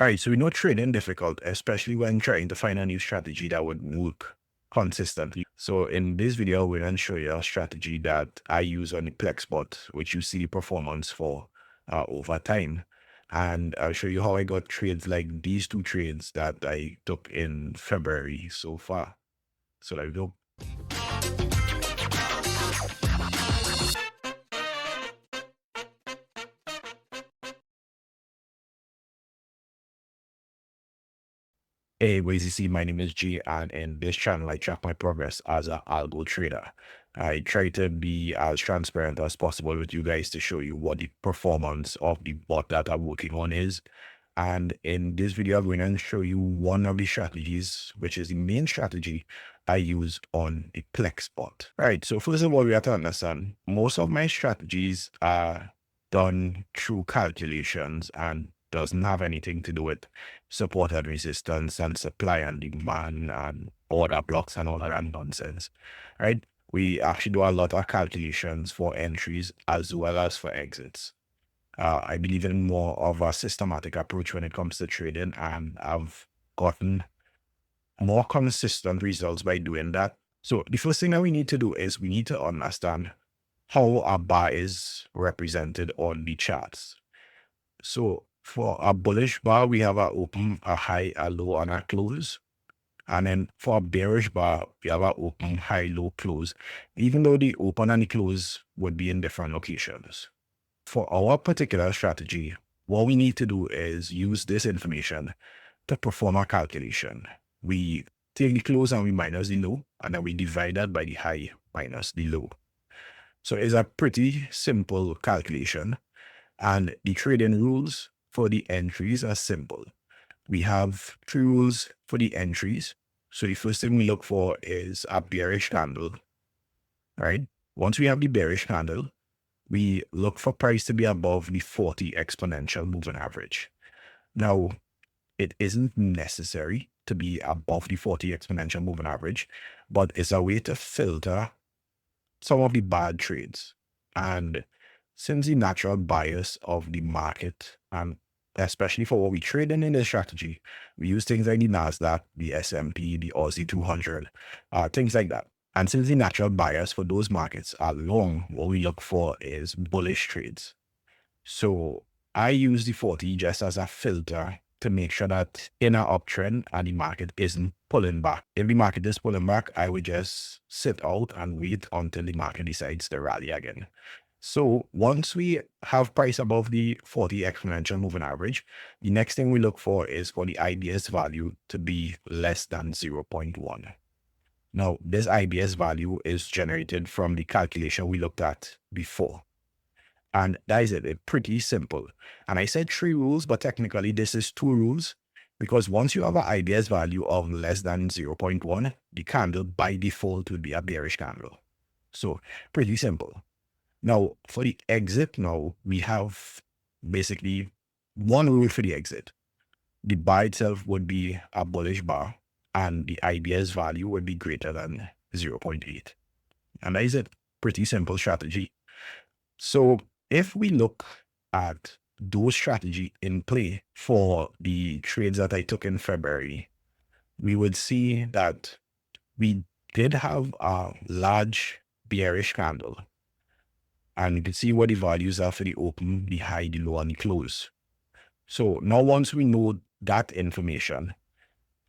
All right, so we know trading difficult, especially when trying to find a new strategy that would work consistently. So in this video, we're going to show you a strategy that I use on the Plexbot, which you see performance for over time. And I'll show you how I got trades like these two trades that I took in February so far. So there we go. Hey, see, my name is G, and in this channel, I track my progress as an algo trader. I try to be as transparent as possible with you guys to show you what the performance of the bot that I'm working on is. And in this video, I'm going to show you one of the strategies, which is the main strategy I use on the Plex bot. All right, so first of all, we have to understand most of my strategies are done through calculations and doesn't have anything to do with support and resistance and supply and demand and order blocks and all of that nonsense, right? We actually do a lot of calculations for entries as well as for exits. I believe in more of a systematic approach when it comes to trading, and I've gotten more consistent results by doing that. So the first thing that we need to do is we need to understand how a bar is represented on the charts. So for a bullish bar, we have a open, a high, a low, and a close. And then for a bearish bar, we have a open, high, low, close, even though the open and the close would be in different locations. For our particular strategy, what we need to do is use this information to perform a calculation. We take the close and we minus the low, and then we divide that by the high minus the low. So it's a pretty simple calculation. And the trading rules for the entries are simple. We have 3 rules for the entries. So the first thing we look for is a bearish candle, right? Once we have the bearish candle, we look for price to be above the 40 exponential moving average. Now, it isn't necessary to be above the 40 exponential moving average, but it's a way to filter some of the bad trades. And since the natural bias of the market, and especially for what we trade in this strategy, we use things like the NASDAQ, the S&P, the Aussie 200, things like that. And since the natural bias for those markets are long, what we look for is bullish trades. So I use the 40 just as a filter to make sure that in an uptrend and the market isn't pulling back. If the market is pulling back, I would just sit out and wait until the market decides to rally again. So once we have price above the 40 exponential moving average, the next thing we look for is for the IBS value to be less than 0.1. Now, this IBS value is generated from the calculation we looked at before. And that is it. It's pretty simple. And I said 3 rules, but technically this is 2 rules, because once you have an IBS value of less than 0.1, the candle by default would be a bearish candle. So pretty simple. Now, for the exit, now we have basically 1 rule for the exit. The bar itself would be a bullish bar, and the IBS value would be greater than 0.8. And that is it. Pretty simple strategy. So if we look at those strategy in play for the trades that I took in February, we would see that we did have a large bearish candle. And you can see what the values are for the open, the high, the low, and the close. So now once we know that information,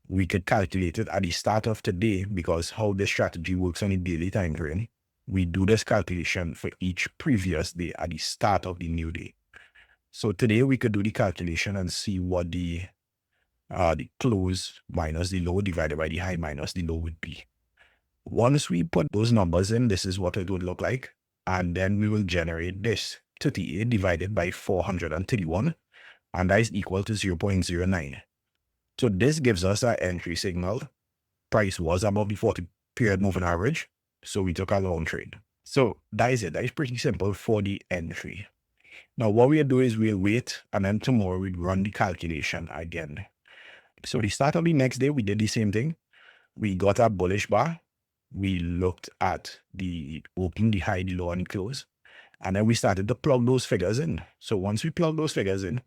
we could calculate it at the start of today, because how this strategy works on a daily time frame, we do this calculation for each previous day at the start of the new day. So today we could do the calculation and see what the close minus the low divided by the high minus the low would be. Once we put those numbers in, this is what it would look like. And then we will generate this 38 divided by 431, and that is equal to 0.09. So this gives us our entry signal. Price was above the 40 period moving average, so we took a long trade. So that is it. That is pretty simple for the entry. Now what we'll do is we'll wait, and then tomorrow we'll run the calculation again. So the start of the next day, we did the same thing. We got a bullish bar. We looked at the open, the high, the low, and the close. And then we started to plug those figures in. So once we plug those figures in,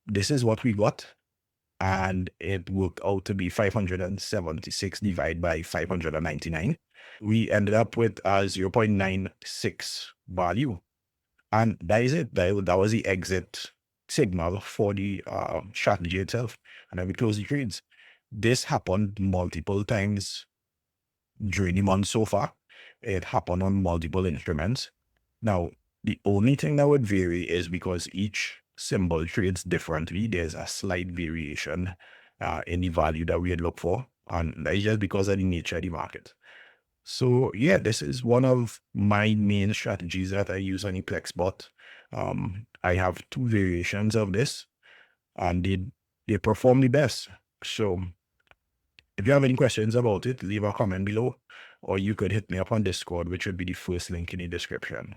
this is what we got. and it worked out to be 576 divided by 599. We ended up with a 0.96 value. And that is it. That was the exit signal for the strategy itself. And then we close the trades. This happened multiple times during the month so far. It happened on multiple instruments. Now, the only thing that would vary is because each symbol trades differently. There's a slight variation in the value that we look for. And that is just because of the nature of the market. So yeah, this is one of my main strategies that I use on the PlexBot. I have two variations of this, and they perform the best. So if you have any questions about it, leave a comment below, or you could hit me up on Discord, which would be the first link in the description.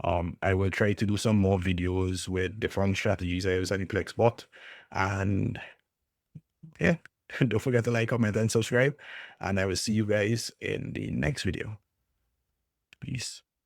I will try to do some more videos with different strategies I use on the PlexBot, and yeah, don't forget to like, comment, and subscribe, and I will see you guys in the next video. Peace.